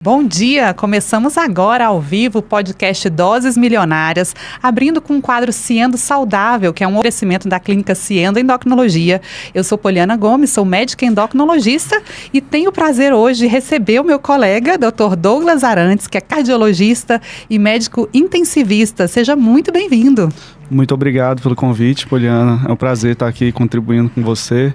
Bom dia! Começamos agora ao vivo o podcast Doses Milionárias, abrindo com o quadro Ciendo Saudável, que é um oferecimento da Clínica Ciendo Endocrinologia. Eu sou Poliana Gomes, sou médica endocrinologista e tenho o prazer hoje de receber o meu colega, Dr. Douglas Arantes, que é cardiologista e médico intensivista. Seja muito bem-vindo! Muito obrigado pelo convite, Poliana. É um prazer estar aqui contribuindo com você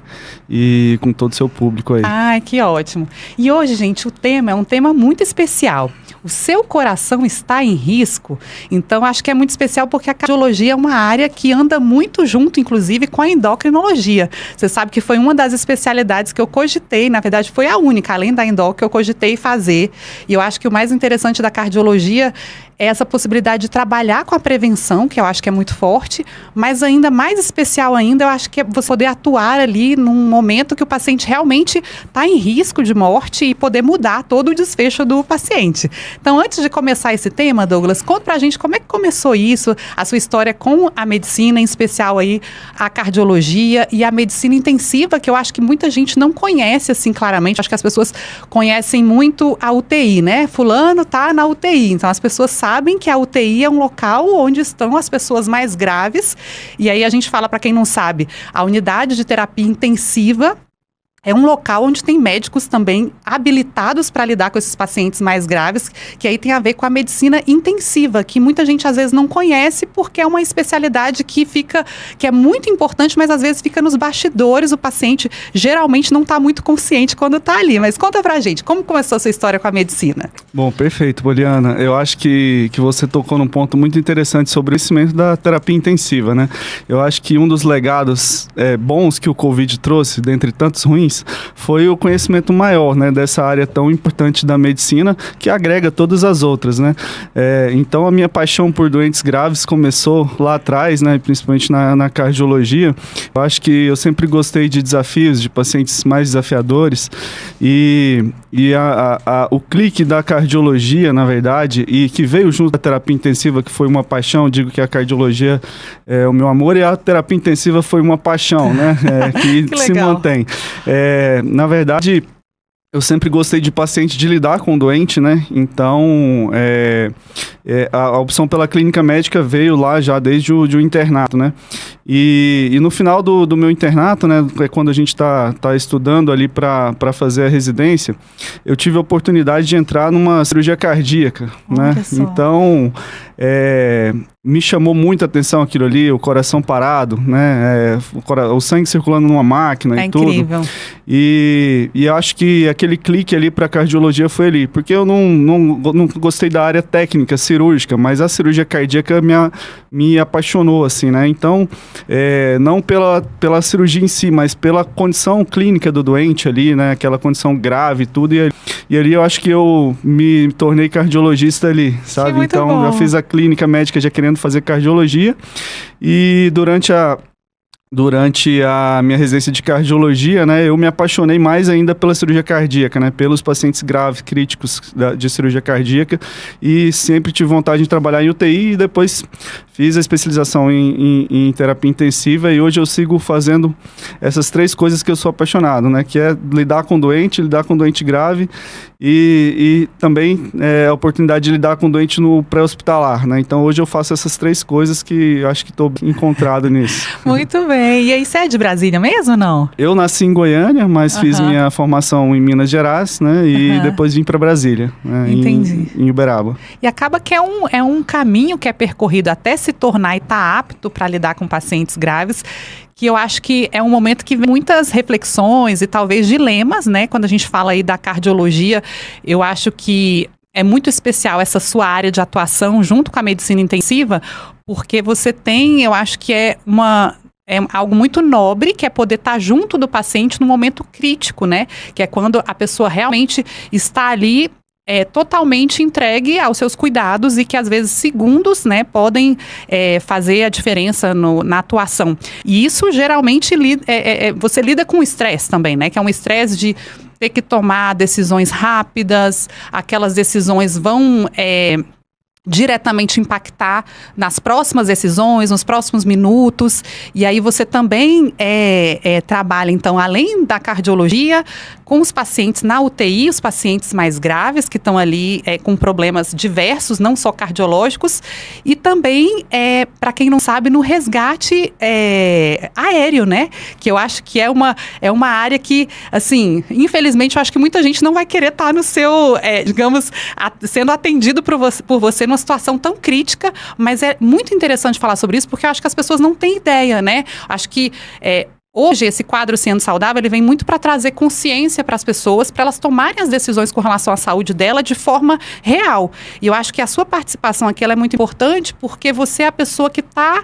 e com todo o seu público aí. Ai, que ótimo. E hoje, gente, o tema é um tema muito especial. O seu coração está em risco? Então, acho que é muito especial porque a cardiologia é uma área que anda muito junto, inclusive, com a endocrinologia. Você sabe que foi uma das especialidades que eu cogitei, na verdade, foi a única, além da endo, que eu cogitei fazer. E eu acho que o mais interessante da cardiologia é essa possibilidade de trabalhar com a prevenção, que eu acho que é muito forte, mas ainda mais especial ainda, eu acho que é você poder atuar ali num momento que o paciente realmente está em risco de morte e poder mudar todo o desfecho do paciente. Então, antes de começar esse tema, Douglas, conta pra gente como é que começou isso, a sua história com a medicina, em especial aí a cardiologia e a medicina intensiva, que eu acho que muita gente não conhece assim claramente. Acho que as pessoas conhecem muito a UTI, né? Fulano tá na UTI, então as pessoas sabem que a UTI é um local onde estão as pessoas mais graves. E aí a gente fala, para quem não sabe, a unidade de terapia intensiva é um local onde tem médicos também habilitados para lidar com esses pacientes mais graves, que aí tem a ver com a medicina intensiva, que muita gente às vezes não conhece porque é uma especialidade que é muito importante, mas às vezes fica nos bastidores, o paciente geralmente não está muito consciente quando está ali. Mas conta pra gente, como começou a sua história com a medicina? Bom, perfeito, Poliana. Eu acho que você tocou num ponto muito interessante sobre o conhecimento da terapia intensiva, né? Eu acho que um dos legados bons que o Covid trouxe, dentre tantos ruins, foi o conhecimento maior, né, dessa área tão importante da medicina, que agrega todas as outras, né? Então, a minha paixão por doentes graves começou lá atrás, né, principalmente na cardiologia. Eu acho que eu sempre gostei de desafios, de pacientes mais desafiadores, e o clique da cardiologia, na verdade, e que veio junto da terapia intensiva, que foi uma paixão. Digo que a cardiologia é o meu amor e a terapia intensiva foi uma paixão, né, que se mantém. Na verdade, eu sempre gostei de paciente, de lidar com o doente, né? Então, a opção pela clínica médica veio lá já desde o internato, né? E no final do meu internato, né, quando a gente está estudando ali para fazer a residência, eu tive a oportunidade de entrar numa cirurgia cardíaca, né? Então, me chamou muita atenção aquilo ali, o coração parado, né? O sangue circulando numa máquina e tudo. Incrível. E acho que aquele clique ali para cardiologia foi ali, porque eu não gostei da área técnica, cirúrgica, mas a cirurgia cardíaca me apaixonou, assim, né? Então, não pela cirurgia em si, mas pela condição clínica do doente ali, né? Aquela condição grave e tudo. E ali eu acho que eu me tornei cardiologista ali, sabe? Então, bom. já fiz a clínica médica já querendo fazer cardiologia. E durante a minha residência de cardiologia, né, eu me apaixonei mais ainda pela cirurgia cardíaca, né, pelos pacientes graves, críticos de cirurgia cardíaca, e sempre tive vontade de trabalhar em UTI, e depois fiz a especialização em terapia intensiva, e hoje eu sigo fazendo essas três coisas que eu sou apaixonado, né, que é lidar com doente grave, e também a oportunidade de lidar com doente no pré-hospitalar, né. Então hoje eu faço essas três coisas que eu acho que estou encontrado nisso. Muito bem. E aí, você é de Brasília mesmo ou não? Eu nasci em Goiânia, mas fiz minha formação em Minas Gerais, né? E depois vim para Brasília, né, em Uberaba. E acaba que é um caminho que é percorrido até se tornar e estar apto para lidar com pacientes graves, que eu acho que é um momento que vem muitas reflexões e talvez dilemas, né? Quando a gente fala aí da cardiologia, eu acho que é muito especial essa sua área de atuação junto com a medicina intensiva, porque você tem, eu acho que é algo muito nobre, que é poder estar junto do paciente no momento crítico, né? Que é quando a pessoa realmente está ali totalmente entregue aos seus cuidados e que às vezes segundos, né, podem fazer a diferença na atuação. E isso geralmente você lida com estresse também, né? Que é um estresse de ter que tomar decisões rápidas, aquelas decisões vão diretamente impactar nas próximas decisões, nos próximos minutos. E aí você também trabalha, então, além da cardiologia, com os pacientes na UTI, os pacientes mais graves, que estão ali com problemas diversos, não só cardiológicos, e também, para quem não sabe, no resgate aéreo, né? Que eu acho que é uma área que, assim, infelizmente, eu acho que muita gente não vai querer estar no seu, digamos, sendo atendido por você numa situação tão crítica, mas é muito interessante falar sobre isso, porque eu acho que as pessoas não têm ideia, né? Acho que hoje, esse quadro Sendo Saudável, ele vem muito para trazer consciência para as pessoas, para elas tomarem as decisões com relação à saúde dela de forma real. E eu acho que a sua participação aqui ela é muito importante, porque você é a pessoa que está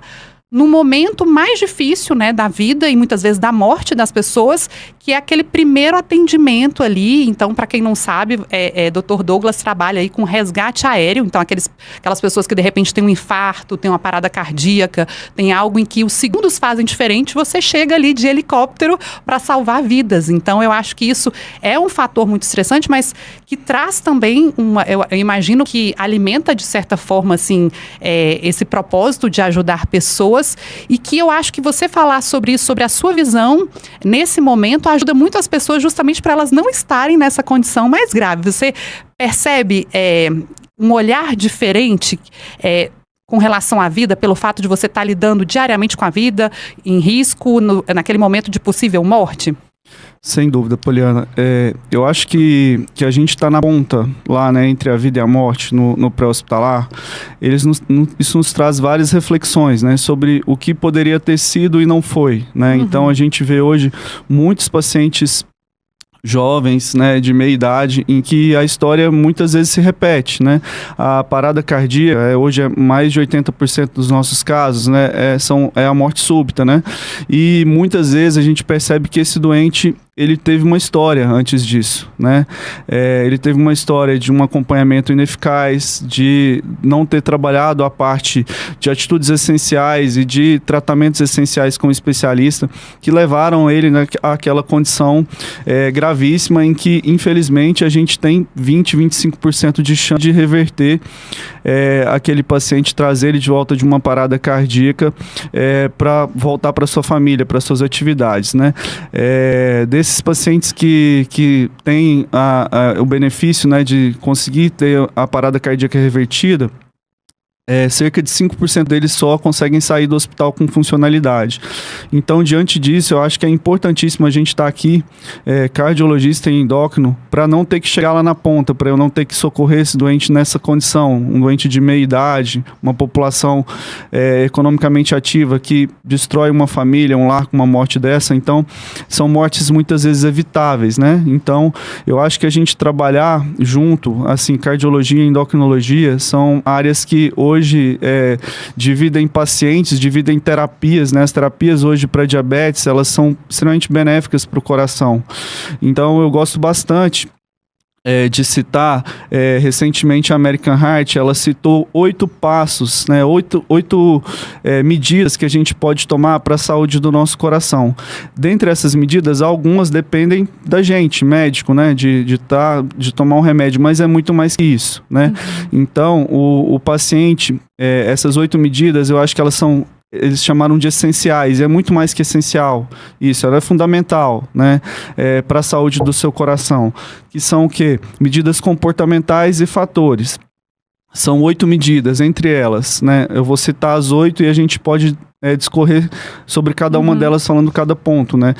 no momento mais difícil, né, da vida e muitas vezes da morte das pessoas, que é aquele primeiro atendimento ali. Então, para quem não sabe, Dr. Douglas trabalha aí com resgate aéreo. Então, aquelas pessoas que de repente têm um infarto, têm uma parada cardíaca, tem algo em que os segundos fazem diferente, você chega ali de helicóptero para salvar vidas. Então, eu acho que isso é um fator muito estressante, mas que traz também eu imagino que alimenta de certa forma assim, esse propósito de ajudar pessoas. E que eu acho que você falar sobre isso, sobre a sua visão, nesse momento, ajuda muito as pessoas justamente para elas não estarem nessa condição mais grave. Você percebe um olhar diferente com relação à vida, pelo fato de você estar lidando diariamente com a vida, em risco, naquele momento de possível morte? Sem dúvida, Poliana. Eu acho que a gente está na ponta lá, né, entre a vida e a morte, no pré-hospitalar. Isso nos traz várias reflexões, né, sobre o que poderia ter sido e não foi, né? Uhum. Então a gente vê hoje muitos pacientes jovens, né, de meia idade, em que a história muitas vezes se repete, né? A parada cardíaca, hoje é mais de 80% dos nossos casos, né, é a morte súbita, né? E muitas vezes a gente percebe que esse doente, ele teve uma história antes disso, né? Ele teve uma história de um acompanhamento ineficaz, de não ter trabalhado a parte de atitudes essenciais e de tratamentos essenciais com o especialista, que levaram ele, né, àquela condição gravíssima em que, infelizmente, a gente tem 20-25% de chance de reverter aquele paciente, trazer ele de volta de uma parada cardíaca para voltar para sua família, para suas atividades, né? Desses pacientes que têm o benefício, né, de conseguir ter a parada cardíaca revertida, cerca de 5% deles só conseguem sair do hospital com funcionalidade. Então, diante disso, eu acho que é importantíssimo a gente estar aqui, cardiologista e endócrino, para não ter que chegar lá na ponta, para eu não ter que socorrer esse doente nessa condição, um doente de meia idade, uma população economicamente ativa que destrói uma família, um lar com uma morte dessa. Então, são mortes muitas vezes evitáveis, né? Então, eu acho que a gente trabalhar junto, assim, cardiologia e endocrinologia são áreas que hoje dividem pacientes, dividem terapias, né? As terapias hoje para diabetes, elas são extremamente benéficas para o coração. Então, eu gosto bastante de citar, recentemente a American Heart, ela citou 8 passos, né, 8 medidas que a gente pode tomar para a saúde do nosso coração. Dentre essas medidas, algumas dependem da gente, médico, né, de tomar um remédio, mas é muito mais que isso, né? Uhum. Então, o paciente, essas 8 medidas, eu acho que eles chamaram de essenciais, é muito mais que essencial. Isso, ela é fundamental, né, para a saúde do seu coração. Que são o quê? Medidas comportamentais e fatores. São 8 medidas, entre elas, né? Eu vou citar as 8 e a gente pode discorrer sobre cada uma delas, falando cada ponto, né?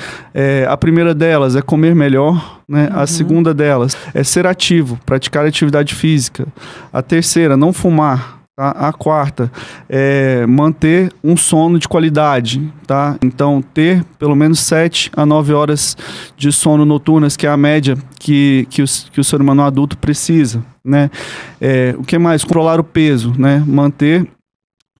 A primeira delas é comer melhor, né? A segunda delas é ser ativo, praticar atividade física. A terceira, não fumar. Tá? A quarta é manter um sono de qualidade, tá? Então, ter pelo menos 7 a 9 horas de sono noturnas, que é a média que o ser humano adulto precisa, né? O que mais? Controlar o peso, né? Manter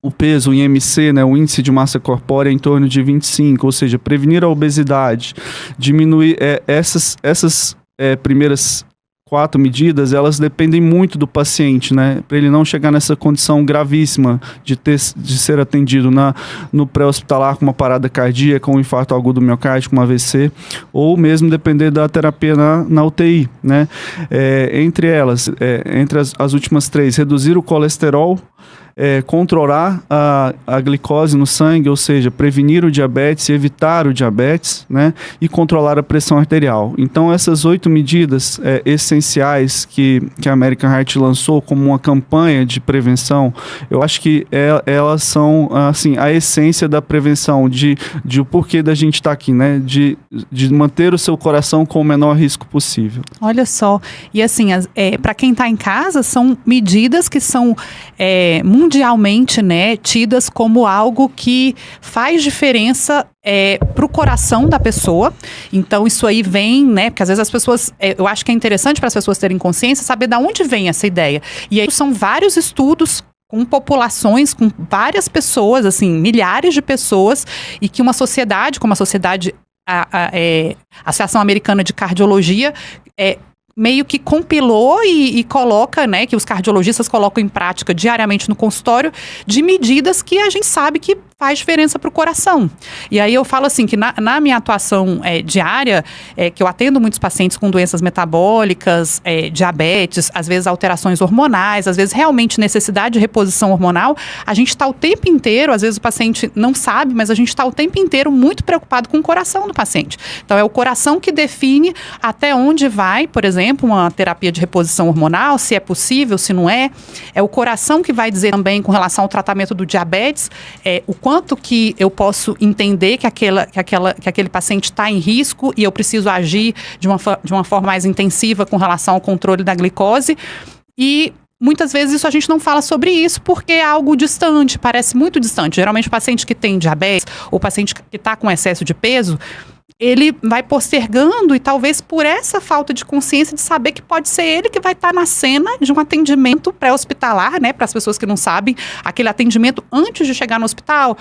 o peso, o IMC, né, o índice de massa corpórea, em torno de 25, ou seja, prevenir a obesidade, diminuir essas primeiras 4 medidas, elas dependem muito do paciente, né? Para ele não chegar nessa condição gravíssima de ser atendido no pré-hospitalar com uma parada cardíaca, um infarto agudo do miocárdio, com uma AVC, ou mesmo depender da terapia na UTI, né? Entre elas, entre as últimas 3, reduzir o colesterol, controlar a glicose no sangue, ou seja, prevenir o diabetes e evitar o diabetes, né? E controlar a pressão arterial. Então, essas 8 medidas essenciais que a American Heart lançou como uma campanha de prevenção, eu acho que elas são, assim, a essência da prevenção, de o porquê da gente estar aqui, né? De manter o seu coração com o menor risco possível. Olha só, e assim, para quem está em casa, são medidas que são mundialmente, né, tidas como algo que faz diferença para o coração da pessoa. Então isso aí vem, né, porque às vezes as pessoas, eu acho que é interessante para as pessoas terem consciência, saber de onde vem essa ideia. E aí são vários estudos com populações, com várias pessoas, assim, milhares de pessoas, e que uma sociedade, como a sociedade, a Associação Americana de Cardiologia, meio que compilou e coloca, né, que os cardiologistas colocam em prática diariamente no consultório, de medidas que a gente sabe que faz diferença para o coração. E aí eu falo assim, que na minha atuação diária, que eu atendo muitos pacientes com doenças metabólicas, diabetes, às vezes alterações hormonais, às vezes realmente necessidade de reposição hormonal, a gente está o tempo inteiro, às vezes o paciente não sabe, mas a gente está o tempo inteiro muito preocupado com o coração do paciente. Então é o coração que define até onde vai, por exemplo, uma terapia de reposição hormonal, se é possível, se não é. É o coração que vai dizer também com relação ao tratamento do diabetes, o quanto que eu posso entender que aquele paciente está em risco e eu preciso agir de uma forma mais intensiva com relação ao controle da glicose. E muitas vezes isso a gente não fala sobre isso porque é algo distante, parece muito distante. Geralmente o paciente que tem diabetes ou o paciente que está com excesso de peso, ele vai postergando e talvez por essa falta de consciência de saber que pode ser ele que vai estar na cena de um atendimento pré-hospitalar, né? Para as pessoas que não sabem, aquele atendimento antes de chegar no hospital.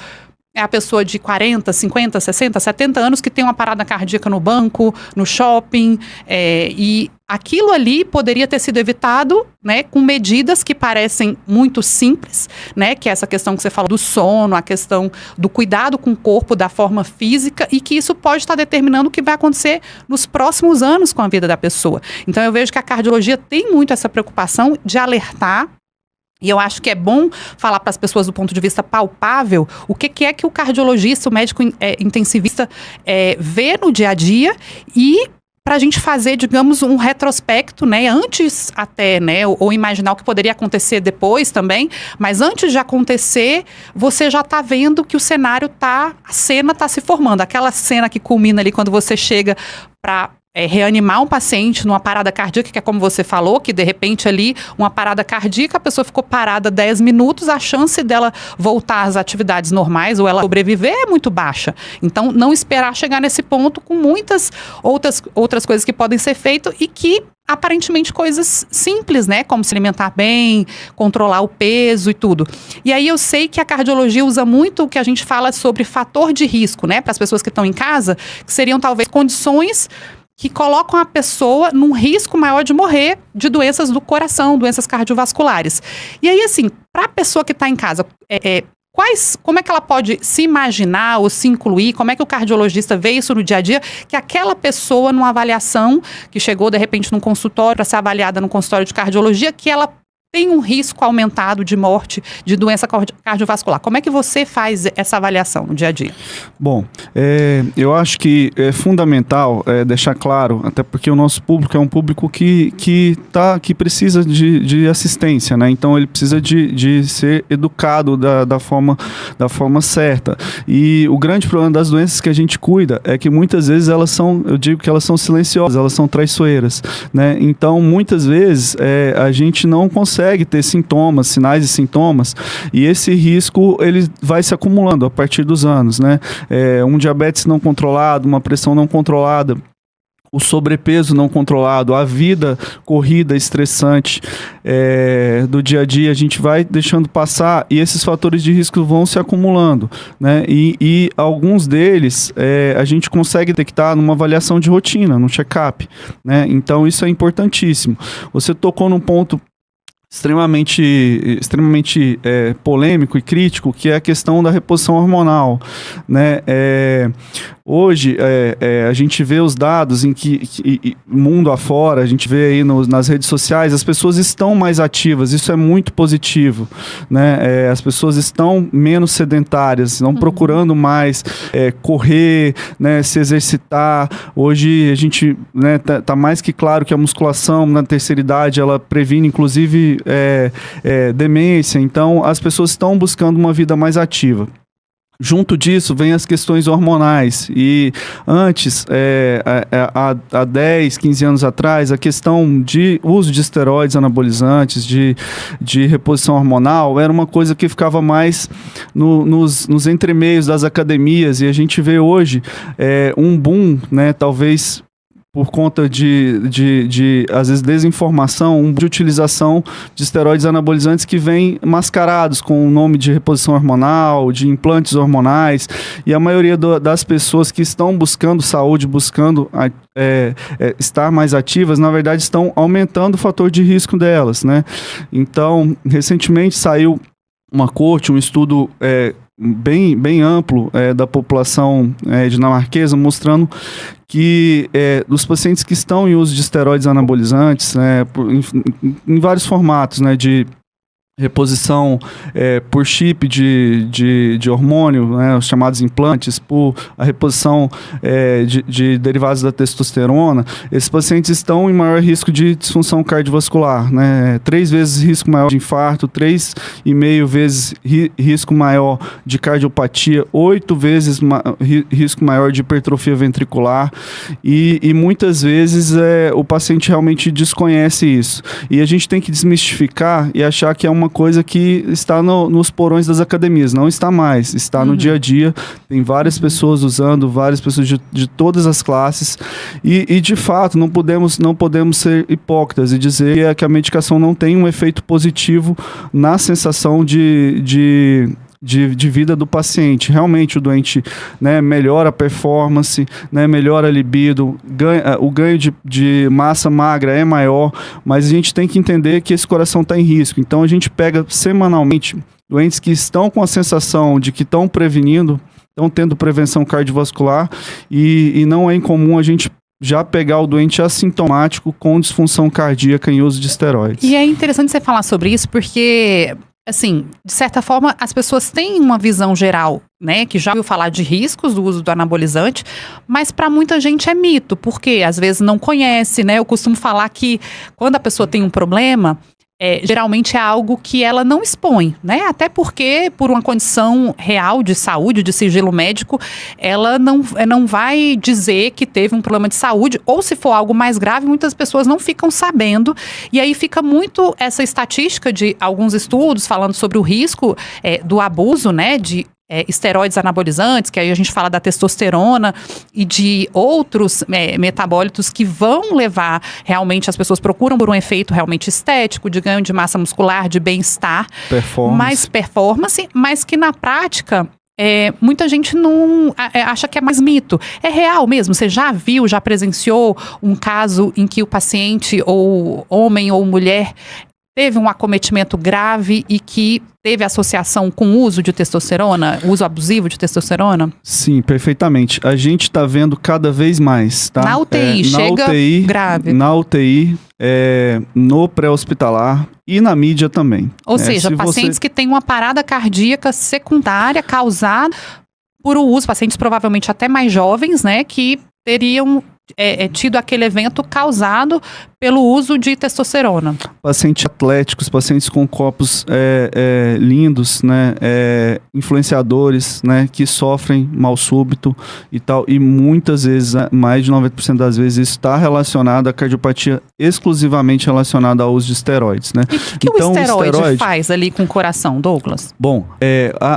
É a pessoa de 40, 50, 60, 70 anos que tem uma parada cardíaca no banco, no shopping, e aquilo ali poderia ter sido evitado, né, com medidas que parecem muito simples, né, que é essa questão que você falou do sono, a questão do cuidado com o corpo, da forma física, e que isso pode estar determinando o que vai acontecer nos próximos anos com a vida da pessoa. Então eu vejo que a cardiologia tem muito essa preocupação de alertar. E eu acho que é bom falar para as pessoas do ponto de vista palpável o que é que o cardiologista, o médico intensivista vê no dia a dia e para a gente fazer, digamos, um retrospecto, né, antes até, né, ou imaginar o que poderia acontecer depois também, mas antes de acontecer, você já está vendo que o cenário a cena está se formando, aquela cena que culmina ali quando você chega para reanimar um paciente numa parada cardíaca, que é como você falou, que de repente ali, uma parada cardíaca, a pessoa ficou parada 10 minutos, a chance dela voltar às atividades normais ou ela sobreviver é muito baixa. Então, não esperar chegar nesse ponto com muitas outras coisas que podem ser feitas e que aparentemente coisas simples, né? Como se alimentar bem, controlar o peso e tudo. E aí eu sei que a cardiologia usa muito o que a gente fala sobre fator de risco, né? Para as pessoas que estão em casa, que seriam talvez condições que colocam a pessoa num risco maior de morrer de doenças do coração, doenças cardiovasculares. E aí, assim, para a pessoa que está em casa, como é que ela pode se imaginar ou se incluir, como é que o cardiologista vê isso no dia a dia, que aquela pessoa numa avaliação, que chegou de repente num consultório para ser avaliada no consultório de cardiologia, que ela tem um risco aumentado de morte de doença cardiovascular. Como é que você faz essa avaliação no dia a dia? Bom, eu acho que é fundamental deixar claro, até porque o nosso público é um público que precisa de assistência, né? Então ele precisa de ser educado da forma certa. E o grande problema das doenças que a gente cuida é que muitas vezes eu digo que elas são silenciosas, elas são traiçoeiras, né? Então muitas vezes a gente não consegue ter sinais e sintomas, e esse risco ele vai se acumulando a partir dos anos, né? Um diabetes não controlado, uma pressão não controlada, o sobrepeso não controlado, a vida corrida, estressante do dia a dia, a gente vai deixando passar e esses fatores de risco vão se acumulando, né? E alguns deles a gente consegue detectar numa avaliação de rotina, no check-up, né? Então isso é importantíssimo. Você tocou num ponto extremamente polêmico e crítico, que é a questão da reposição hormonal, né? Hoje, a gente vê os dados em que mundo afora, a gente vê aí nas redes sociais, as pessoas estão mais ativas, isso é muito positivo, né? As pessoas estão menos sedentárias, estão procurando mais correr, né, se exercitar. Hoje, a gente, né, tá mais que claro que a musculação na terceira idade, ela previne, inclusive, demência. Então, as pessoas estão buscando uma vida mais ativa. Junto disso, vem as questões hormonais. E antes, há 10, 15 anos atrás, a questão de uso de esteroides anabolizantes, de reposição hormonal, era uma coisa que ficava mais nos entremeios das academias. E a gente vê hoje um boom, né, talvez por conta de às vezes, desinformação, de utilização de esteroides anabolizantes que vêm mascarados com o nome de reposição hormonal, de implantes hormonais, e a maioria das pessoas que estão buscando saúde, buscando estar mais ativas, na verdade estão aumentando o fator de risco delas, né? Então, recentemente saiu uma corte, um estudo bem amplo da população dinamarquesa, mostrando que dos pacientes que estão em uso de esteroides anabolizantes, em vários formatos, né, de reposição por chip de hormônio, né, os chamados implantes, por a reposição de derivados da testosterona, esses pacientes estão em maior risco de disfunção cardiovascular, né, 3 vezes risco maior de infarto, 3,5 vezes risco maior de cardiopatia, 8 vezes risco maior de hipertrofia ventricular, e muitas vezes o paciente realmente desconhece isso. E a gente tem que desmistificar e achar que é uma coisa que está nos porões das academias. Não está mais, está no dia a dia. Tem várias pessoas usando, várias pessoas de todas as classes, e de fato não podemos ser hipócritas e dizer que a medicação não tem um efeito positivo na sensação de vida do paciente. Realmente o doente, né, melhora a performance, né, melhora a libido, o ganho de massa magra é maior, mas a gente tem que entender que esse coração está em risco. Então a gente pega semanalmente doentes que estão com a sensação de que estão prevenindo, estão tendo prevenção cardiovascular, e não é incomum a gente já pegar o doente assintomático com disfunção cardíaca em uso de esteroides. E é interessante você falar sobre isso, porque assim, de certa forma, as pessoas têm uma visão geral, né, que já ouviu falar de riscos do uso do anabolizante, mas para muita gente é mito, porque às vezes não conhece, né? Eu costumo falar que quando a pessoa tem um problema, geralmente é algo que ela não expõe, né? Até porque, por uma condição real de saúde, de sigilo médico, ela não vai dizer que teve um problema de saúde, ou se for algo mais grave, muitas pessoas não ficam sabendo, e aí fica muito essa estatística de alguns estudos falando sobre o risco do abuso, né, de esteroides anabolizantes, que aí a gente fala da testosterona e de outros metabólitos que vão levar, realmente as pessoas procuram por um efeito realmente estético, de ganho de massa muscular, de bem-estar, mais performance, mas que na prática muita gente não acha que é mais mito. É real mesmo? Você já viu, já presenciou um caso em que o paciente, ou homem ou mulher, teve um acometimento grave e que teve associação com o uso de testosterona, uso abusivo de testosterona? Sim, perfeitamente. A gente está vendo cada vez mais, tá? Na UTI, chega grave. Na UTI, no pré-hospitalar e na mídia também. Ou seja, pacientes que têm uma parada cardíaca secundária causada por o uso, pacientes provavelmente até mais jovens, né, que teriam tido aquele evento causado pelo uso de testosterona. Pacientes atléticos, pacientes com corpos lindos, né, influenciadores, né, que sofrem mal súbito e tal, e muitas vezes, mais de 90% das vezes, isso está relacionado à cardiopatia, exclusivamente relacionada ao uso de esteroides, né? E o que então, o esteroide faz ali com o coração, Douglas? Bom,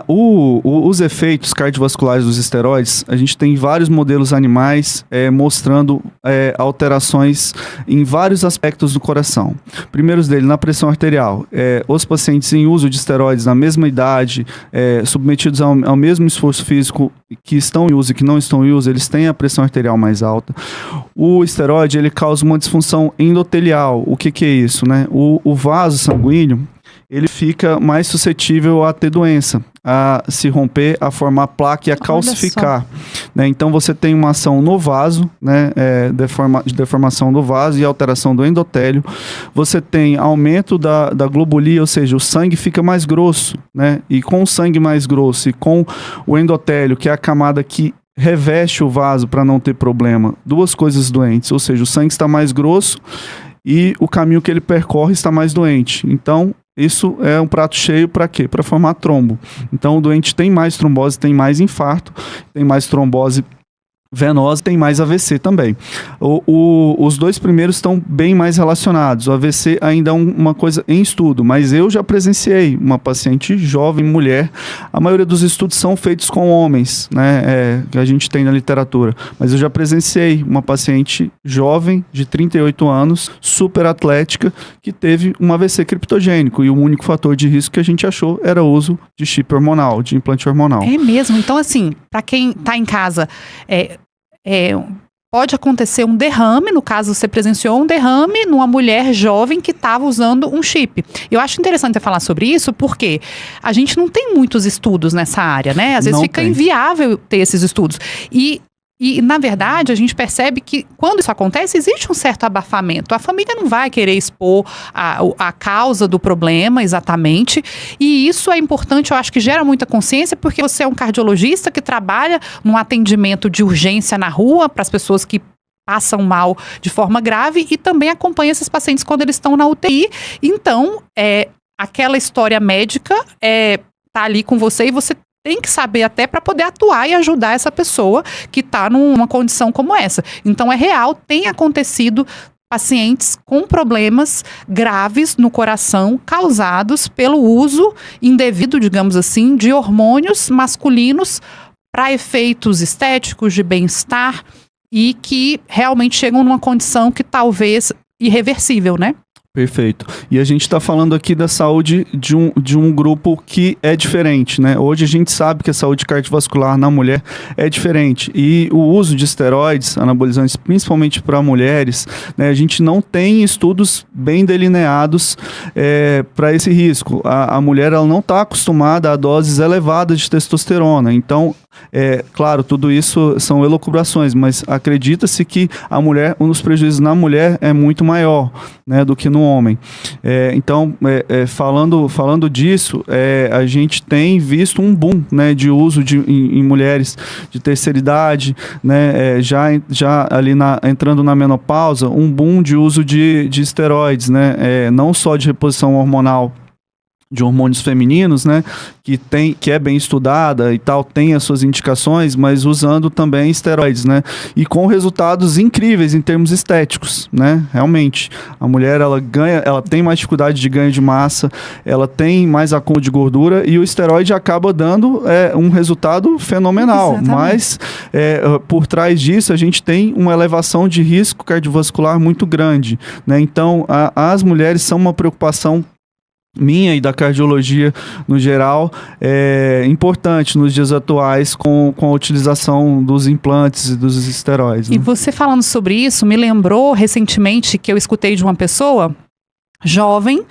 os efeitos cardiovasculares dos esteroides, a gente tem vários modelos animais mostrando gerando alterações em vários aspectos do coração. Primeiros dele, na pressão arterial. Os pacientes em uso de esteroides na mesma idade, submetidos ao mesmo esforço físico, que estão em uso e que não estão em uso, eles têm a pressão arterial mais alta. O esteroide, ele causa uma disfunção endotelial. O que é isso, né? O vaso sanguíneo, ele fica mais suscetível a ter doença, a se romper, a formar placa e a calcificar. Né? Então você tem uma ação no vaso, né? De deformação do vaso e alteração do endotélio. Você tem aumento da globulia, ou seja, o sangue fica mais grosso, né? E com o sangue mais grosso e com o endotélio, que é a camada que reveste o vaso para não ter problema, duas coisas doentes, ou seja, o sangue está mais grosso e o caminho que ele percorre está mais doente. Então, isso é um prato cheio para quê? Para formar trombo. Então, o doente tem mais trombose, tem mais infarto, tem mais trombose venosa, tem mais AVC também. Os dois primeiros estão bem mais relacionados. O AVC ainda é uma coisa em estudo, mas eu já presenciei uma paciente jovem, mulher. A maioria dos estudos são feitos com homens, né, que a gente tem na literatura. Mas eu já presenciei uma paciente jovem, de 38 anos, super atlética, que teve um AVC criptogênico. E o único fator de risco que a gente achou era o uso de chip hormonal, de implante hormonal. É mesmo? Então, assim, para quem está em casa, pode acontecer um derrame, no caso você presenciou um derrame numa mulher jovem que estava usando um chip. Eu acho interessante falar sobre isso porque a gente não tem muitos estudos nessa área, né? Às vezes fica inviável ter esses estudos. E, na verdade, a gente percebe que quando isso acontece, existe um certo abafamento. A família não vai querer expor a causa do problema exatamente. E isso é importante, eu acho que gera muita consciência, porque você é um cardiologista que trabalha num atendimento de urgência na rua para as pessoas que passam mal de forma grave e também acompanha esses pacientes quando eles estão na UTI. Então, aquela história médica tá ali com você e você tem que saber até para poder atuar e ajudar essa pessoa que está numa condição como essa. Então, é real, tem acontecido pacientes com problemas graves no coração causados pelo uso indevido, digamos assim, de hormônios masculinos para efeitos estéticos, de bem-estar e que realmente chegam numa condição que talvez irreversível, né? Perfeito. E a gente está falando aqui da saúde de um grupo que é diferente, né? Hoje a gente sabe que a saúde cardiovascular na mulher é diferente. E o uso de esteroides anabolizantes, principalmente para mulheres, né, a gente não tem estudos bem delineados para esse risco. A mulher ela não está acostumada a doses elevadas de testosterona. Então, claro, tudo isso são elucubrações, mas acredita-se que um dos prejuízos na mulher é muito maior, né, do que no homem. Então, falando disso, a gente tem visto um boom, né, de uso em mulheres de terceira idade, né, já ali entrando na menopausa, um boom de uso de esteroides, né, não só de reposição hormonal de hormônios femininos, né, que é bem estudada e tal, tem as suas indicações, mas usando também esteroides, né, e com resultados incríveis em termos estéticos, né, realmente. A mulher, ela tem mais dificuldade de ganho de massa, ela tem mais acúmulo de gordura e o esteroide acaba dando um resultado fenomenal. Exatamente. Mas por trás disso a gente tem uma elevação de risco cardiovascular muito grande, né, então as mulheres são uma preocupação minha e da cardiologia no geral, é importante nos dias atuais com a utilização dos implantes e dos esteroides. Né? E você falando sobre isso, me lembrou recentemente que eu escutei de uma pessoa jovem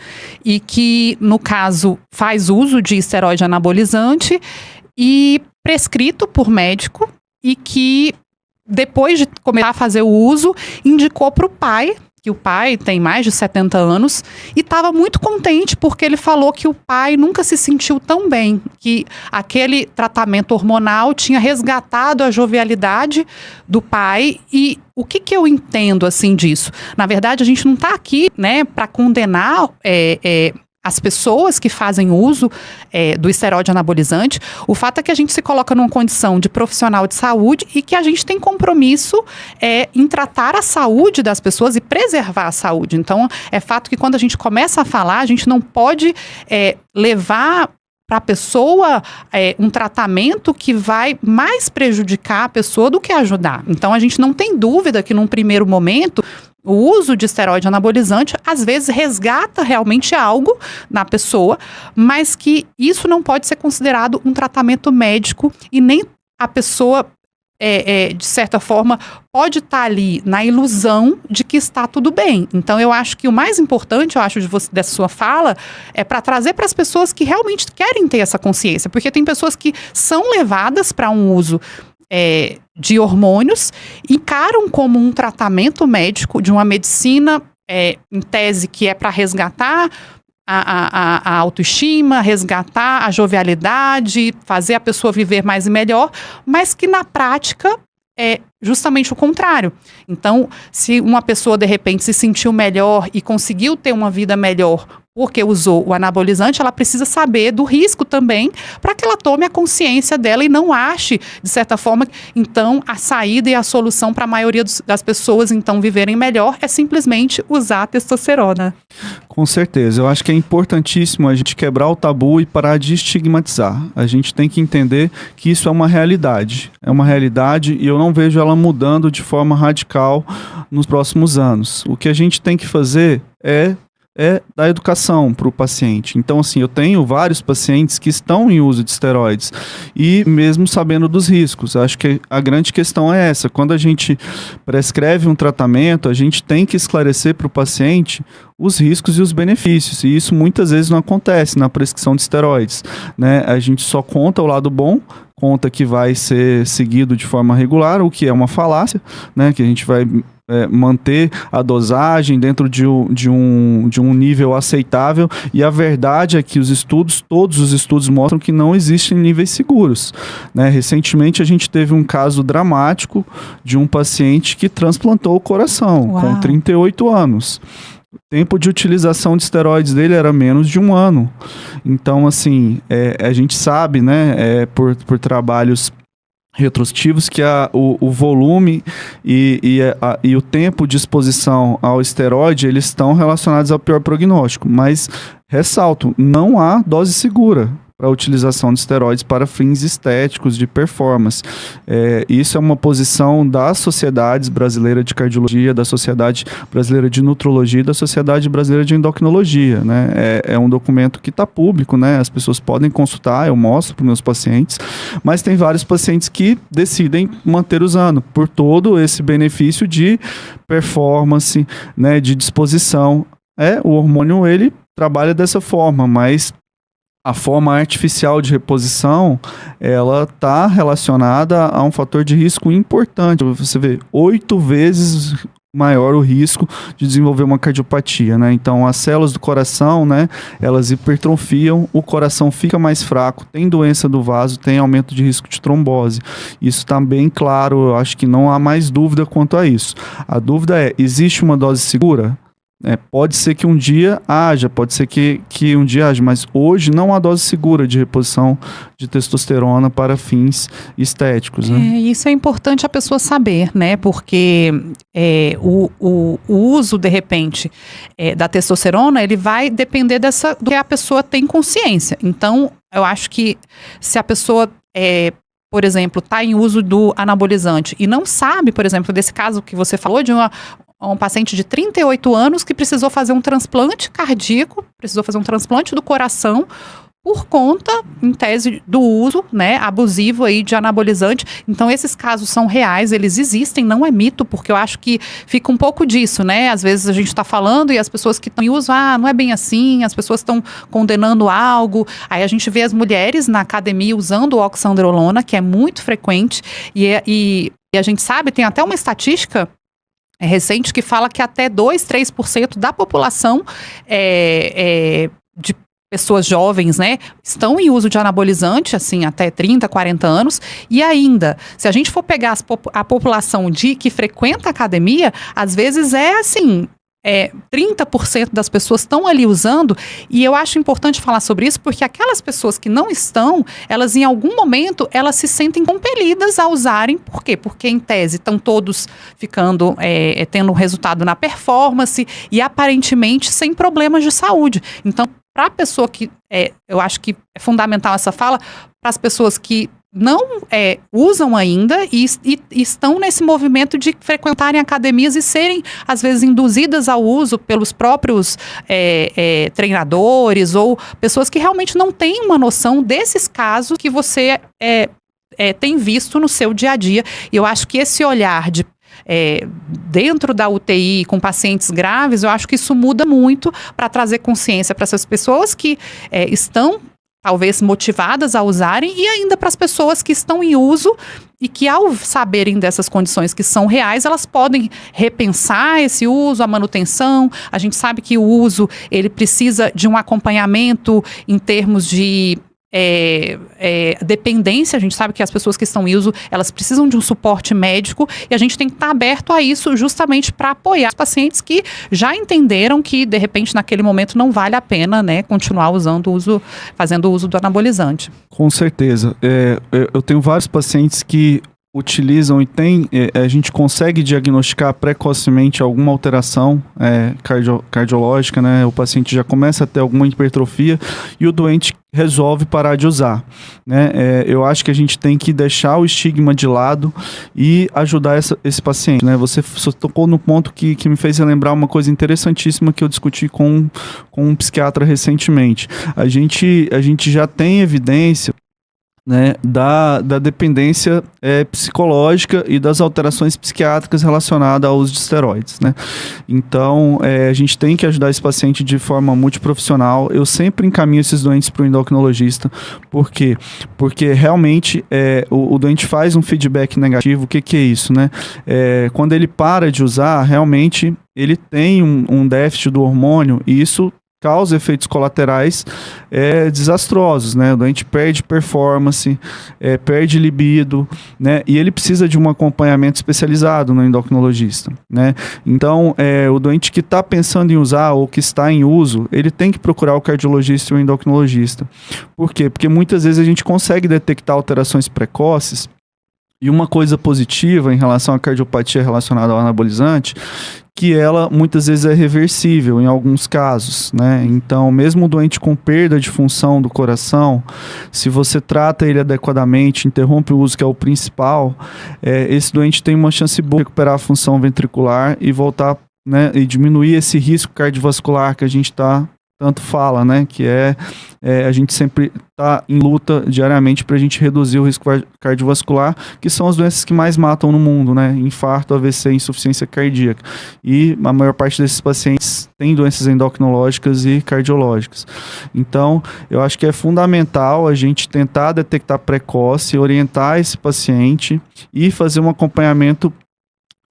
e que, no caso, faz uso de esteroide anabolizante e prescrito por médico e que, depois de começar a fazer o uso, indicou para o pai, que o pai tem mais de 70 anos, e estava muito contente porque ele falou que o pai nunca se sentiu tão bem, que aquele tratamento hormonal tinha resgatado a jovialidade do pai. E o que eu entendo assim disso? Na verdade, a gente não está aqui, né, para condenar as pessoas que fazem uso do esteroide anabolizante. O fato é que a gente se coloca numa condição de profissional de saúde e que a gente tem compromisso em tratar a saúde das pessoas e preservar a saúde. Então, é fato que quando a gente começa a falar, a gente não pode levar para a pessoa um tratamento que vai mais prejudicar a pessoa do que ajudar. Então, a gente não tem dúvida que, num primeiro momento, o uso de esteroide anabolizante, às vezes, resgata realmente algo na pessoa, mas que isso não pode ser considerado um tratamento médico e nem a pessoa, de certa forma, pode estar ali na ilusão de que está tudo bem. Então, eu acho que o mais importante, dessa sua fala, é para trazer para as pessoas que realmente querem ter essa consciência. Porque tem pessoas que são levadas para um uso de hormônios, encaram como um tratamento médico de uma medicina, em tese, que é para resgatar a autoestima, resgatar a jovialidade, fazer a pessoa viver mais e melhor, mas que na prática é justamente o contrário. Então, se uma pessoa de repente se sentiu melhor e conseguiu ter uma vida melhor porque usou o anabolizante, ela precisa saber do risco também, para que ela tome a consciência dela e não ache, de certa forma, então, a saída e a solução para a maioria das pessoas, então, viverem melhor é simplesmente usar a testosterona. Com certeza. Eu acho que é importantíssimo a gente quebrar o tabu e parar de estigmatizar. A gente tem que entender que isso é uma realidade. É uma realidade e eu não vejo ela mudando de forma radical nos próximos anos. O que a gente tem que fazer é da educação para o paciente. Então, assim, eu tenho vários pacientes que estão em uso de esteroides e mesmo sabendo dos riscos. Acho que a grande questão é essa. Quando a gente prescreve um tratamento, a gente tem que esclarecer para o paciente os riscos e os benefícios. E isso muitas vezes não acontece na prescrição de esteroides, né? A gente só conta o lado bom, conta que vai ser seguido de forma regular, o que é uma falácia, né? Que a gente vai manter a dosagem dentro de um nível aceitável, e a verdade é que todos os estudos mostram que não existem níveis seguros, né? Recentemente a gente teve um caso dramático de um paciente que transplantou o coração. Uau. Com 38 anos. O tempo de utilização de esteroides dele era menos de 1 ano. Então, assim, a gente sabe, né, por trabalhos retrospectivos, que o volume e o tempo de exposição ao esteroide, eles estão relacionados ao pior prognóstico. Mas, ressalto, não há dose segura para a utilização de esteroides para fins estéticos de performance. Isso é uma posição da Sociedade Brasileira de Cardiologia, da Sociedade Brasileira de Nutrologia e da Sociedade Brasileira de Endocrinologia, né? É um documento que está público, né? As pessoas podem consultar, eu mostro para os meus pacientes, mas tem vários pacientes que decidem manter usando por todo esse benefício de performance, né? De disposição. O hormônio, ele trabalha dessa forma, mas a forma artificial de reposição, ela está relacionada a um fator de risco importante. Você vê, 8 vezes maior o risco de desenvolver uma cardiopatia, né? Então, as células do coração, né, elas hipertrofiam, o coração fica mais fraco, tem doença do vaso, tem aumento de risco de trombose. Isso está bem claro, eu acho que não há mais dúvida quanto a isso. A dúvida é, existe uma dose segura? Pode ser que um dia haja, pode ser que um dia haja, mas hoje não há dose segura de reposição de testosterona para fins estéticos, né? Isso é importante a pessoa saber, né? Porque o uso, de repente, da testosterona, ele vai depender do que a pessoa tem consciência. Então, eu acho que se a pessoa por exemplo, está em uso do anabolizante e não sabe, por exemplo, desse caso que você falou de um paciente de 38 anos que precisou fazer um transplante cardíaco, precisou fazer um transplante do coração por conta, em tese, do uso, né, abusivo aí de anabolizante. Então, esses casos são reais, eles existem, não é mito, porque eu acho que fica um pouco disso, né? Às vezes a gente está falando e as pessoas que estão em uso, não é bem assim, as pessoas estão condenando algo. Aí a gente vê as mulheres na academia usando oxandrolona, que é muito frequente, e a gente sabe, tem até uma estatística recente que fala que até 2-3% da população de pessoas jovens, né, estão em uso de anabolizante, assim, até 30, 40 anos, e ainda, se a gente for pegar a população que frequenta a academia, às vezes assim, 30% das pessoas estão ali usando, e eu acho importante falar sobre isso, porque aquelas pessoas que não estão, elas em algum momento, elas se sentem compelidas a usarem. Por quê? Porque em tese estão todos ficando, tendo resultado na performance e aparentemente sem problemas de saúde. Então, para a pessoa que, eu acho que é fundamental essa fala, para as pessoas que não usam ainda e estão nesse movimento de frequentarem academias e serem, às vezes, induzidas ao uso pelos próprios treinadores ou pessoas que realmente não têm uma noção desses casos que você tem visto no seu dia a dia. E eu acho que esse olhar de dentro da UTI com pacientes graves, eu acho que isso muda muito para trazer consciência para essas pessoas que estão talvez motivadas a usarem e ainda para as pessoas que estão em uso e que ao saberem dessas condições que são reais, elas podem repensar esse uso, a manutenção. A gente sabe que o uso, ele precisa de um acompanhamento em termos de dependência. A gente sabe que as pessoas que estão em uso, elas precisam de um suporte médico e a gente tem que estar aberto a isso justamente para apoiar os pacientes que já entenderam que, de repente, naquele momento não vale a pena, né, continuar fazendo uso do anabolizante. Com certeza. Eu tenho vários pacientes que utilizam e a gente consegue diagnosticar precocemente alguma alteração cardiológica, né? O paciente já começa a ter alguma hipertrofia e o doente resolve parar de usar, né? Eu acho que a gente tem que deixar o estigma de lado e ajudar esse paciente, né? Você tocou no ponto que me fez relembrar uma coisa interessantíssima que eu discuti com um psiquiatra recentemente. A gente já tem evidência, né, da dependência psicológica e das alterações psiquiátricas relacionadas ao uso de esteroides, né? Então, a gente tem que ajudar esse paciente de forma multiprofissional. Eu sempre encaminho esses doentes para o endocrinologista. Por quê? Porque realmente o doente faz um feedback negativo. O que é isso, né? Quando ele para de usar, realmente ele tem um déficit do hormônio e isso causa efeitos colaterais desastrosos, né? O doente perde performance, perde libido, né? E ele precisa de um acompanhamento especializado no endocrinologista, né? Então, o doente que está pensando em usar ou que está em uso, ele tem que procurar o cardiologista e o endocrinologista. Por quê? Porque muitas vezes a gente consegue detectar alterações precoces. E uma coisa positiva em relação à cardiopatia relacionada ao anabolizante, que ela muitas vezes é reversível em alguns casos, né? Então, mesmo o doente com perda de função do coração, se você trata ele adequadamente, interrompe o uso, que é o principal, esse doente tem uma chance boa de recuperar a função ventricular e voltar, né, e diminuir esse risco cardiovascular que a gente tanto fala, né? Que a gente sempre está em luta diariamente para a gente reduzir o risco cardiovascular, que são as doenças que mais matam no mundo, né? Infarto, AVC, insuficiência cardíaca. E a maior parte desses pacientes tem doenças endocrinológicas e cardiológicas. Então, eu acho que é fundamental a gente tentar detectar precoce, orientar esse paciente e fazer um acompanhamento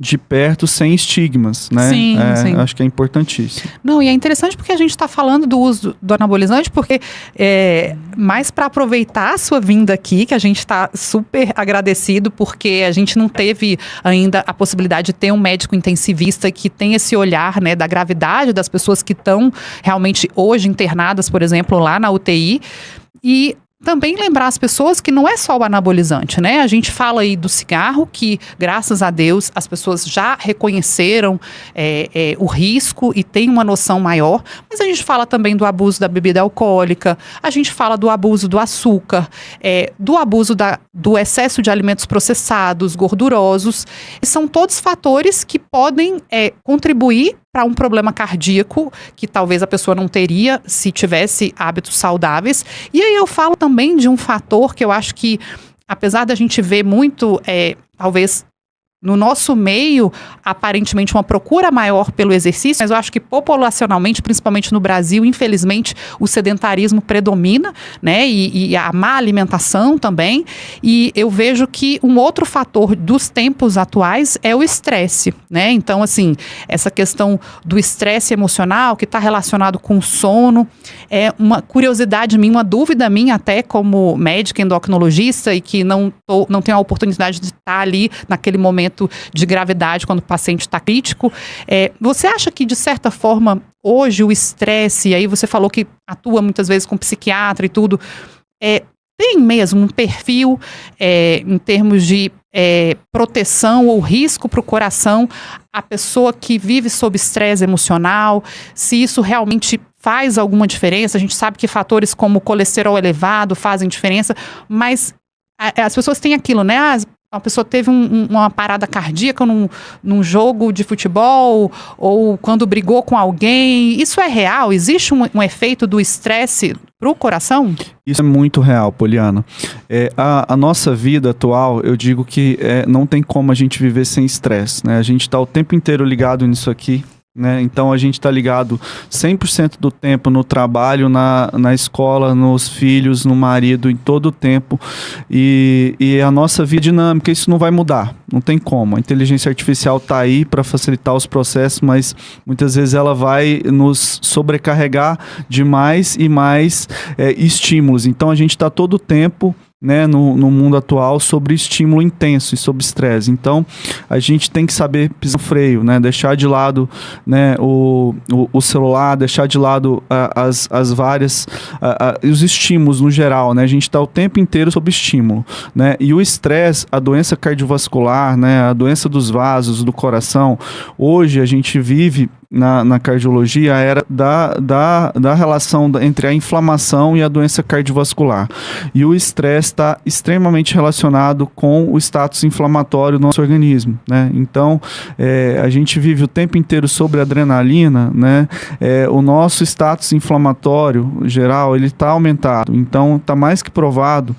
de perto, sem estigmas, né? Sim, sim. Acho que é importantíssimo. Não, e é interessante porque a gente está falando do uso do anabolizante, porque mais para aproveitar a sua vinda aqui, que a gente está super agradecido, porque a gente não teve ainda a possibilidade de ter um médico intensivista que tem esse olhar, né, da gravidade das pessoas que estão realmente hoje internadas, por exemplo, lá na UTI, e também lembrar as pessoas que não é só o anabolizante, né? A gente fala aí do cigarro, que, graças a Deus, as pessoas já reconheceram o risco e têm uma noção maior, mas a gente fala também do abuso da bebida alcoólica, a gente fala do abuso do açúcar, do abuso do excesso de alimentos processados, gordurosos, e são todos fatores que podem contribuir para um problema cardíaco que talvez a pessoa não teria se tivesse hábitos saudáveis. E aí eu falo também de um fator que eu acho que, apesar da gente ver muito, talvez no nosso meio, aparentemente uma procura maior pelo exercício, mas eu acho que populacionalmente, principalmente no Brasil, infelizmente, o sedentarismo predomina, né? E a má alimentação também. E eu vejo que um outro fator dos tempos atuais é o estresse, né? Então, assim, essa questão do estresse emocional que está relacionado com o sono, é uma curiosidade minha, uma dúvida minha até como médica endocrinologista e que não tenho a oportunidade de estar ali naquele momento de gravidade quando o paciente está crítico. Você acha que, de certa forma, hoje o estresse, e aí você falou que atua muitas vezes com psiquiatra e tudo, tem mesmo um perfil em termos de proteção ou risco para o coração, a pessoa que vive sob estresse emocional, se isso realmente faz alguma diferença, a gente sabe que fatores como colesterol elevado fazem diferença, mas as pessoas têm aquilo, né? A pessoa teve uma parada cardíaca num jogo de futebol ou quando brigou com alguém. Isso é real? Existe um efeito do estresse para o coração? Isso é muito real, Poliana. A nossa vida atual, eu digo que não tem como a gente viver sem estresse, né? A gente está o tempo inteiro ligado nisso aqui. Né? Então a gente está ligado 100% do tempo no trabalho, na escola, nos filhos, no marido, em todo o tempo, e a nossa vida dinâmica, isso não vai mudar, não tem como. A inteligência artificial está aí para facilitar os processos, mas muitas vezes ela vai nos sobrecarregar de mais e mais estímulos. Então a gente está todo o tempo, né, no mundo atual, sobre estímulo intenso e sobre estresse. Então a gente tem que saber pisar no freio, né, deixar de lado, né, o celular, deixar de lado as várias os estímulos no geral, né? A gente está o tempo inteiro sob estímulo, né? E o estresse, a doença cardiovascular, né, a doença dos vasos do coração, hoje a gente vive na cardiologia a era da relação entre a inflamação e a doença cardiovascular. E o estresse está extremamente relacionado com o status inflamatório do nosso organismo, né? Então, a gente vive o tempo inteiro sobre adrenalina, né? O nosso status inflamatório geral, ele está aumentado. Então, está mais que provado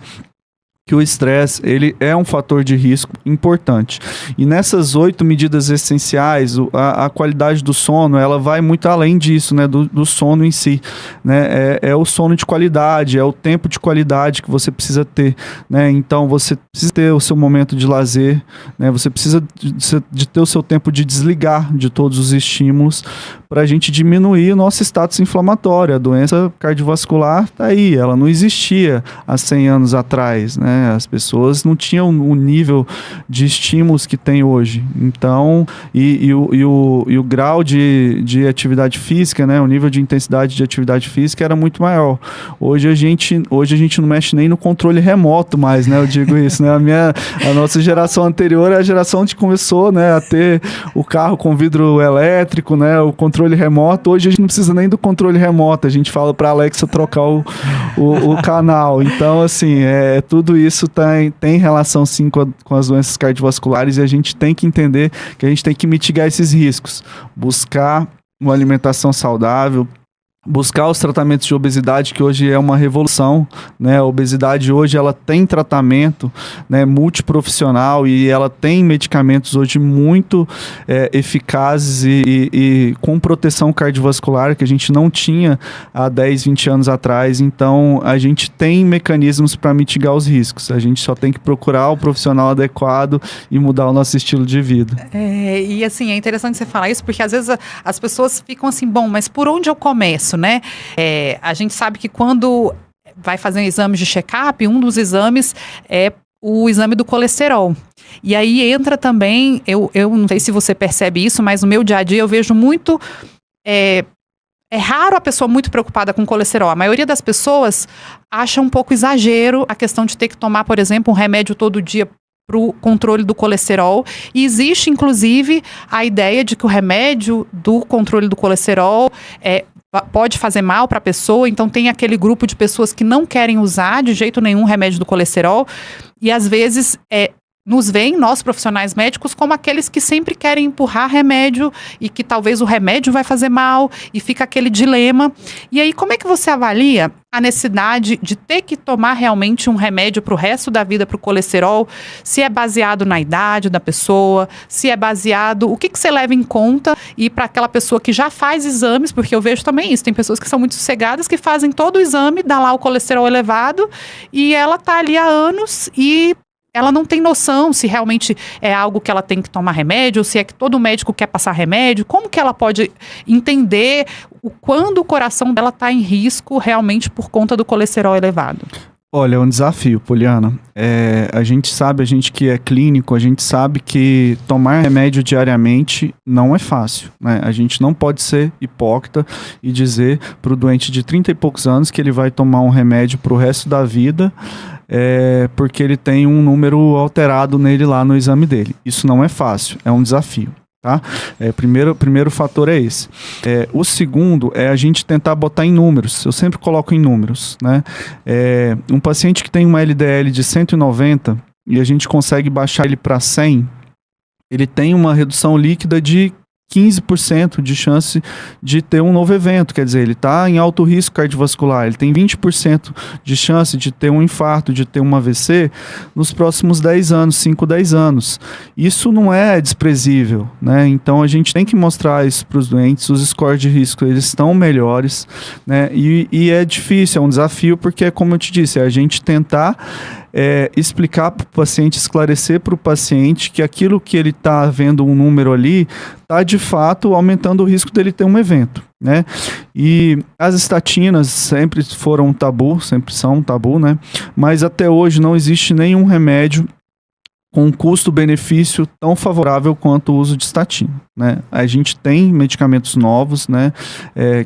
que o estresse, ele é um fator de risco importante. E nessas 8 medidas essenciais, a qualidade do sono, ela vai muito além disso, né, do sono em si, né? É o sono de qualidade, é o tempo de qualidade que você precisa ter, né? Então você precisa ter o seu momento de lazer, né? Você precisa de ter o seu tempo de desligar de todos os estímulos para a gente diminuir o nosso status inflamatório. A doença cardiovascular está aí, ela não existia há 100 anos atrás, né? As pessoas não tinham o nível de estímulos que tem hoje. Então, e o grau de atividade física, né? O nível de intensidade de atividade física era muito maior. Hoje a gente não mexe nem no controle remoto mais, né? Eu digo isso, né? A nossa geração anterior é a geração que começou, né, a ter o carro com vidro elétrico, né? O controle remoto. Hoje a gente não precisa nem do controle remoto. A gente fala para a Alexa trocar o canal. Então, assim, tudo isso tem relação sim com as doenças cardiovasculares, e a gente tem que entender que a gente tem que mitigar esses riscos, buscar uma alimentação saudável, buscar os tratamentos de obesidade, que hoje é uma revolução, né? A obesidade hoje ela tem tratamento, né, multiprofissional, e ela tem medicamentos hoje muito eficazes e com proteção cardiovascular que a gente não tinha há 10, 20 anos atrás. Então a gente tem mecanismos para mitigar os riscos, a gente só tem que procurar o profissional adequado e mudar o nosso estilo de vida. E assim, é interessante você falar isso, porque às vezes as pessoas ficam assim, bom, mas por onde eu começo? Né? A gente sabe que quando vai fazer um exame de check-up, um dos exames é o exame do colesterol. E aí entra também, eu não sei se você percebe isso, mas no meu dia a dia eu vejo muito... É raro a pessoa muito preocupada com colesterol. A maioria das pessoas acha um pouco exagero a questão de ter que tomar, por exemplo, um remédio todo dia para o controle do colesterol. E existe, inclusive, a ideia de que o remédio do controle do colesterol pode fazer mal para a pessoa. Então tem aquele grupo de pessoas que não querem usar de jeito nenhum remédio do colesterol, e às vezes nos veem, nós profissionais médicos, como aqueles que sempre querem empurrar remédio e que talvez o remédio vai fazer mal, e fica aquele dilema. E aí, como é que você avalia a necessidade de ter que tomar realmente um remédio para o resto da vida para o colesterol? Se é baseado na idade da pessoa, se é baseado... O que você leva em conta? E para aquela pessoa que já faz exames, porque eu vejo também isso, tem pessoas que são muito sossegadas, que fazem todo o exame, dá lá o colesterol elevado, e ela está ali há anos e ela não tem noção se realmente é algo que ela tem que tomar remédio, ou se é que todo médico quer passar remédio. Como que ela pode entender quando o coração dela está em risco realmente por conta do colesterol elevado? Olha, é um desafio, Poliana. A gente que é clínico, a gente sabe que tomar remédio diariamente não é fácil, né? A gente não pode ser hipócrita e dizer para o doente de 30 e poucos anos que ele vai tomar um remédio para o resto da vida, porque ele tem um número alterado nele lá no exame dele. Isso não é fácil, é um desafio. Tá? Primeiro fator é esse. O segundo é a gente tentar botar em números. Eu sempre coloco em números, né? Um paciente que tem uma LDL de 190 e a gente consegue baixar ele para 100, ele tem uma redução líquida de 15% de chance de ter um novo evento, quer dizer, ele está em alto risco cardiovascular, ele tem 20% de chance de ter um infarto, de ter um AVC nos próximos 10 anos, 5, 10 anos. Isso não é desprezível, né? Então a gente tem que mostrar isso para os doentes, os scores de risco, eles estão melhores, né? E é difícil, é um desafio, porque, como eu te disse, é a gente tentar explicar para o paciente, esclarecer para o paciente que aquilo que ele está vendo um número ali está de fato aumentando o risco dele ter um evento, né? E as estatinas sempre foram um tabu, sempre são um tabu, né? Mas até hoje não existe nenhum remédio com um custo-benefício tão favorável quanto o uso de estatina, né? A gente tem medicamentos novos, né,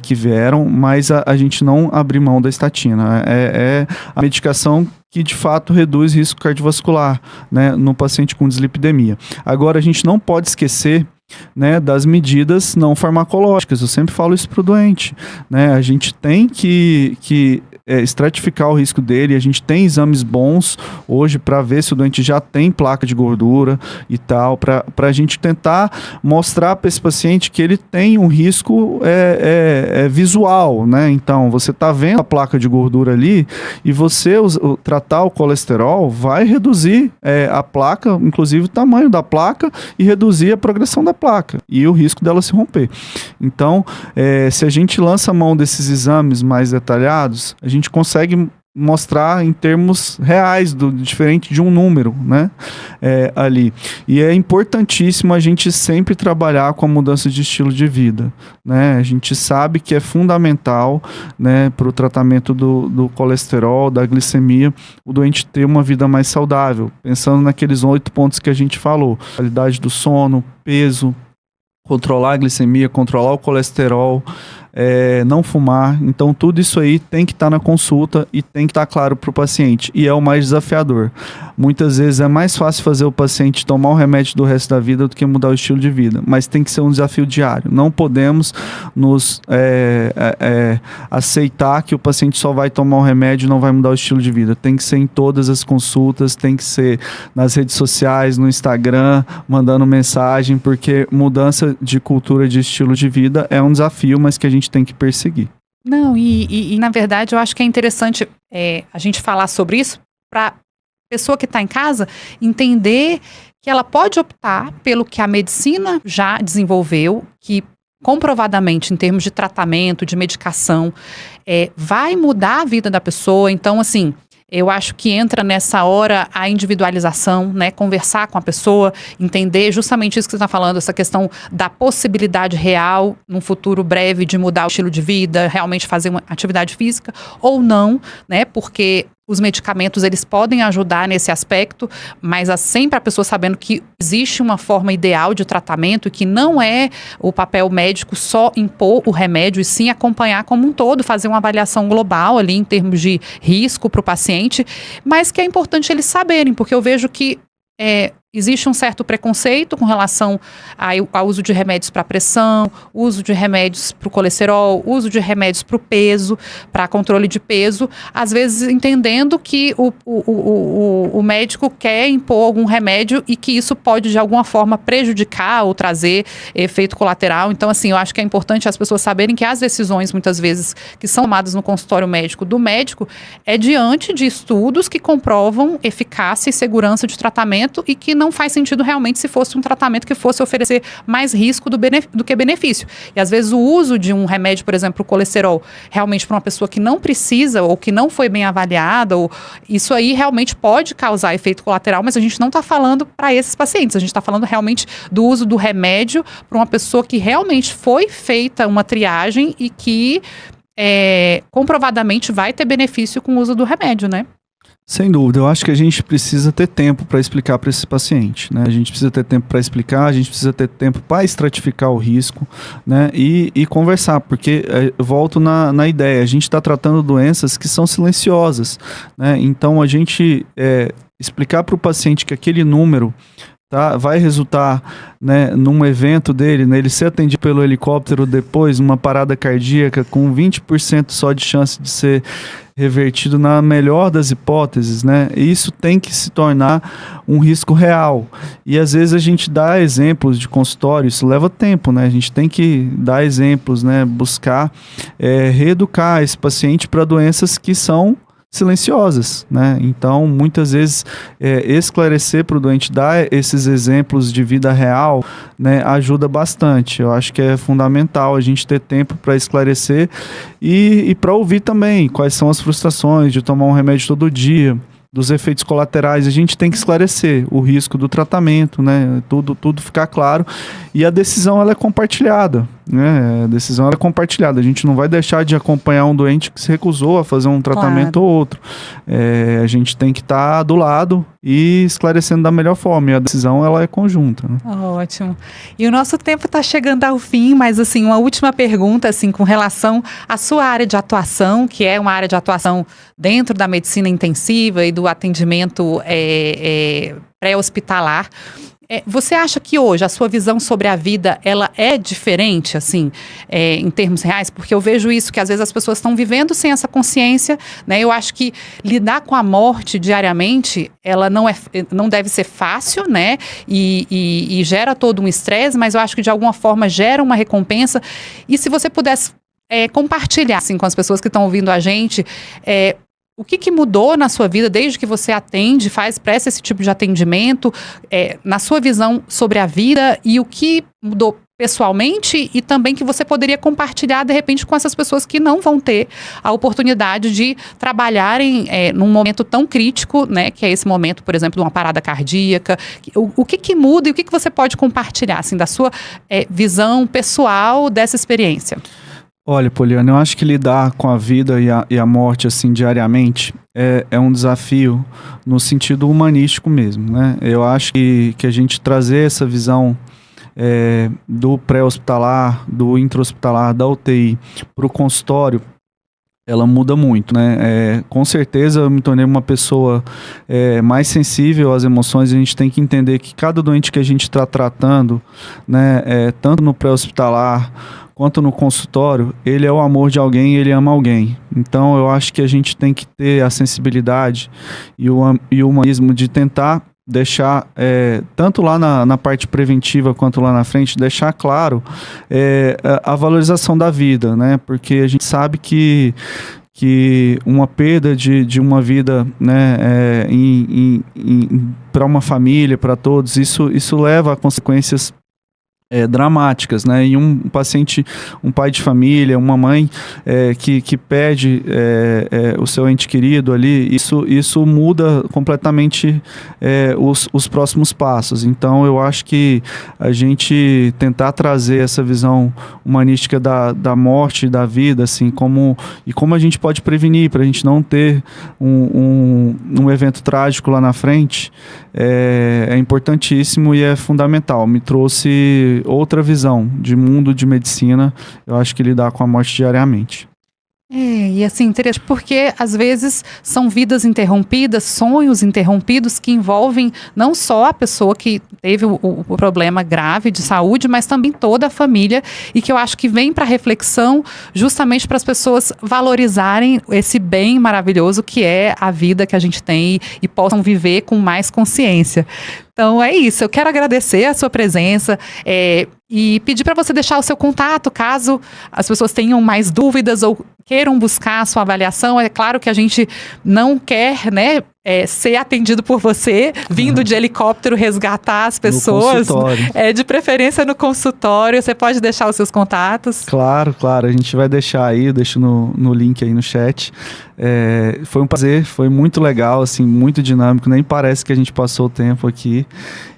que vieram, mas a gente não abre mão da estatina. É a medicação que de fato reduz risco cardiovascular, né, no paciente com dislipidemia. Agora, a gente não pode esquecer, né, das medidas não farmacológicas. Eu sempre falo isso para o doente, né? A gente tem que estratificar o risco dele. A gente tem exames bons hoje para ver se o doente já tem placa de gordura e tal, para a gente tentar mostrar para esse paciente que ele tem um risco visual, né? Então, você está vendo a placa de gordura ali e você tratar o colesterol vai reduzir a placa, inclusive o tamanho da placa, e reduzir a progressão da placa e o risco dela se romper. Então, se a gente lança a mão desses exames mais detalhados, a gente consegue mostrar em termos reais, diferente de um número, né, ali. E é importantíssimo a gente sempre trabalhar com a mudança de estilo de vida, né? A gente sabe que é fundamental, né, para o tratamento do colesterol, da glicemia, o doente ter uma vida mais saudável, pensando naqueles 8 pontos que a gente falou: qualidade do sono, peso, controlar a glicemia, controlar o colesterol, não fumar. Então tudo isso aí tem que estar na consulta e tem que estar claro para o paciente, e é o mais desafiador. Muitas vezes é mais fácil fazer o paciente tomar o remédio do resto da vida do que mudar o estilo de vida, mas tem que ser um desafio diário. Não podemos nos aceitar que o paciente só vai tomar o remédio e não vai mudar o estilo de vida. Tem que ser em todas as consultas, tem que ser nas redes sociais, no Instagram, mandando mensagem, porque mudança de cultura, de estilo de vida é um desafio, mas que a gente tem que perseguir. Não, e na verdade eu acho que é interessante a gente falar sobre isso para a pessoa que está em casa entender que ela pode optar pelo que a medicina já desenvolveu, que comprovadamente em termos de tratamento, de medicação, vai mudar a vida da pessoa. Então, assim, eu acho que entra nessa hora a individualização, né? Conversar com a pessoa, entender justamente isso que você está falando, essa questão da possibilidade real, num futuro breve, de mudar o estilo de vida, realmente fazer uma atividade física, ou não, né? Porque os medicamentos, eles podem ajudar nesse aspecto, mas sempre a pessoa sabendo que existe uma forma ideal de tratamento, que não é o papel médico só impor o remédio, e sim acompanhar como um todo, fazer uma avaliação global ali em termos de risco para o paciente, mas que é importante eles saberem, porque eu vejo que existe um certo preconceito com relação ao uso de remédios para pressão, uso de remédios para o colesterol, uso de remédios para o peso, para controle de peso, às vezes entendendo que o médico quer impor algum remédio e que isso pode de alguma forma prejudicar ou trazer efeito colateral. Então, assim, eu acho que é importante as pessoas saberem que as decisões, muitas vezes, que são tomadas no consultório médico do médico, é diante de estudos que comprovam eficácia e segurança de tratamento, e que não faz sentido realmente se fosse um tratamento que fosse oferecer mais risco do que benefício. E às vezes o uso de um remédio, por exemplo, o colesterol, realmente para uma pessoa que não precisa ou que não foi bem avaliada, isso aí realmente pode causar efeito colateral, mas a gente não está falando para esses pacientes, a gente está falando realmente do uso do remédio para uma pessoa que realmente foi feita uma triagem e que comprovadamente vai ter benefício com o uso do remédio, né? Sem dúvida, eu acho que a gente precisa ter tempo para explicar para esse paciente, né? A gente precisa ter tempo para explicar, a gente precisa ter tempo para estratificar o risco, né? E conversar, porque eu volto na ideia, a gente está tratando doenças que são silenciosas, né? Então a gente explicar para o paciente que aquele número vai resultar, né, num evento dele, né, ele ser atendido pelo helicóptero depois, uma parada cardíaca com 20% só de chance de ser revertido na melhor das hipóteses, né? Isso tem que se tornar um risco real. E às vezes a gente dá exemplos de consultório, isso leva tempo, né? A gente tem que dar exemplos, né? Buscar reeducar esse paciente para doenças que são silenciosas, né? Então, muitas vezes, esclarecer para o doente, dar esses exemplos de vida real, né, ajuda bastante. Eu acho que é fundamental a gente ter tempo para esclarecer e para ouvir também quais são as frustrações de tomar um remédio todo dia, dos efeitos colaterais. A gente tem que esclarecer o risco do tratamento, né? Tudo ficar claro. E a decisão, ela é compartilhada, né? A decisão, ela é compartilhada. A gente não vai deixar de acompanhar um doente que se recusou a fazer um tratamento ou outro. A gente tem que estar do lado e esclarecendo da melhor forma. E a decisão, ela é conjunta, né? Ótimo. E o nosso tempo está chegando ao fim, mas assim, uma última pergunta, assim, com relação à sua área de atuação, que é uma área de atuação dentro da medicina intensiva e do atendimento pré-hospitalar. Você acha que hoje a sua visão sobre a vida, ela é diferente, assim, em termos reais? Porque eu vejo isso, que às vezes as pessoas estão vivendo sem essa consciência, né? Eu acho que lidar com a morte diariamente, ela não deve ser fácil, né? E gera todo um estresse, mas eu acho que de alguma forma gera uma recompensa. E se você pudesse compartilhar, assim, com as pessoas que estão ouvindo a gente, o que mudou na sua vida desde que você atende, presta esse tipo de atendimento, na sua visão sobre a vida, e o que mudou pessoalmente e também que você poderia compartilhar, de repente, com essas pessoas que não vão ter a oportunidade de trabalharem num momento tão crítico, né, que é esse momento, por exemplo, de uma parada cardíaca. O que muda e o que você pode compartilhar, assim, da sua visão pessoal dessa experiência? Olha, Poliana, eu acho que lidar com a vida e a morte, assim, diariamente, é um desafio no sentido humanístico mesmo, né? Eu acho que a gente trazer essa visão do pré-hospitalar, do intra-hospitalar, da UTI para o consultório, ela muda muito, né? Com certeza eu me tornei uma pessoa mais sensível às emoções. A gente tem que entender que cada doente que a gente está tratando, né, tanto no pré-hospitalar quanto no consultório, ele é o amor de alguém, ele ama alguém. Então eu acho que a gente tem que ter a sensibilidade e o humanismo de tentar deixar, tanto lá na parte preventiva quanto lá na frente, deixar claro a valorização da vida, né? Porque a gente sabe que uma perda de uma vida, né, para uma família, para todos, isso leva a consequências dramáticas, né? E um paciente, um pai de família, uma mãe que perde o seu ente querido ali, isso muda completamente os próximos passos. Então eu acho que a gente tentar trazer essa visão humanística da morte, da vida, assim, como a gente pode prevenir para a gente não ter um evento trágico lá na frente, é importantíssimo e é fundamental. Me trouxe outra visão de mundo de medicina. Eu acho que lidar com a morte diariamente. E assim, interessante, porque às vezes são vidas interrompidas, sonhos interrompidos que envolvem não só a pessoa que teve o problema grave de saúde, mas também toda a família, e que eu acho que vem para reflexão justamente para as pessoas valorizarem esse bem maravilhoso que é a vida que a gente tem e possam viver com mais consciência. Então é isso, eu quero agradecer a sua presença e pedir para você deixar o seu contato, caso as pessoas tenham mais dúvidas ou queiram buscar a sua avaliação. É claro que a gente não quer, né, ser atendido por você, vindo de helicóptero resgatar as pessoas. No consultório. De preferência no consultório. Você pode deixar os seus contatos? Claro, a gente vai deixar aí, eu deixo no link aí no chat. Foi um prazer, foi muito legal, assim, muito dinâmico, nem parece que a gente passou o tempo aqui.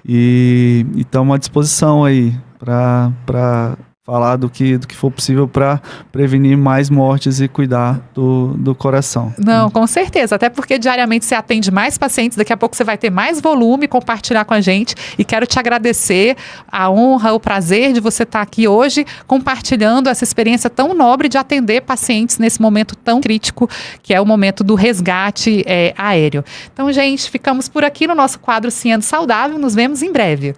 E estamos à disposição aí para falar do que for possível para prevenir mais mortes e cuidar do coração. Não, com certeza, até porque diariamente você atende mais pacientes, daqui a pouco você vai ter mais volume, compartilhar com a gente, e quero te agradecer a honra, o prazer de você estar aqui hoje compartilhando essa experiência tão nobre de atender pacientes nesse momento tão crítico, que é o momento do resgate aéreo. Então, gente, ficamos por aqui no nosso quadro Ciência Saudável, nos vemos em breve.